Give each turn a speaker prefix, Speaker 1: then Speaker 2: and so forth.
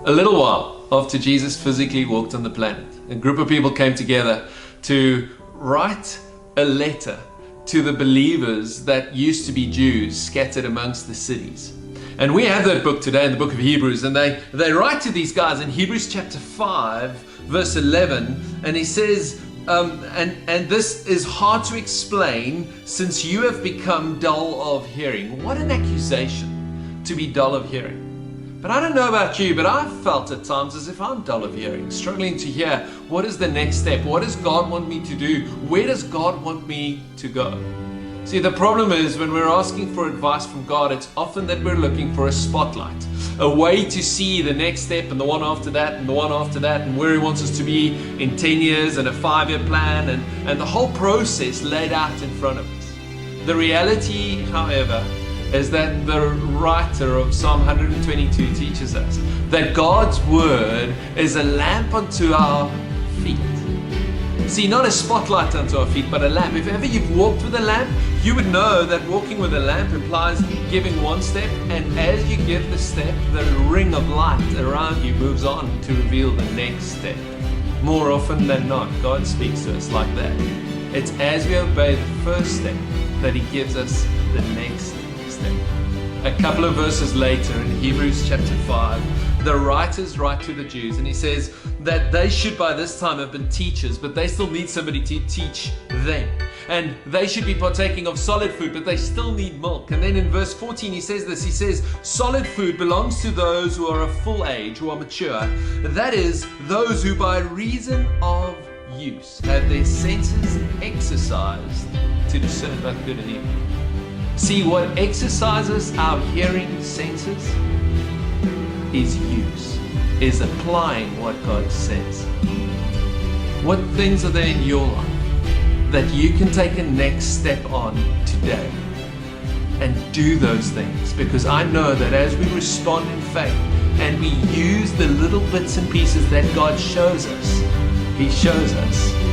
Speaker 1: A little while after Jesus physically walked on the planet, a group of people came together to write a letter to the believers that used to be Jews scattered amongst the cities. And we have that book today in the book of Hebrews, and they write to these guys in Hebrews chapter 5 verse 11, and he says, and this is hard to explain since you have become dull of hearing. What an accusation, to be dull of hearing. But I don't know about you, but I've felt at times as if I'm dull of hearing, struggling to hear what is the next step, what does God want me to do, where does God want me to go? See, the problem is when we're asking for advice from God, it's often that we're looking for a spotlight, a way to see the next step and the one after that and the one after that and where He wants us to be in 10 years and a 5-year plan and the whole process laid out in front of us. The reality, however, is that the writer of Psalm 122 teaches us that God's Word is a lamp unto our feet. See, not a spotlight unto our feet, but a lamp. If ever you've walked with a lamp, you would know that walking with a lamp implies giving one step, and as you give the step, the ring of light around you moves on to reveal the next step. More often than not, God speaks to us like that. It's as we obey the first step that He gives us the next step. A couple of verses later in Hebrews chapter 5, the writers write to the Jews, and he says that they should by this time have been teachers, but they still need somebody to teach them. And they should be partaking of solid food, but they still need milk. And then in verse 14 he says this, he says, solid food belongs to those who are of full age, who are mature. That is, those who by reason of use have their senses exercised to discern both good and evil. See, what exercises our hearing senses is use, is applying what God says. What things are there in your life that you can take a next step on today and do those things? Because I know that as we respond in faith and we use the little bits and pieces that God shows us, He shows us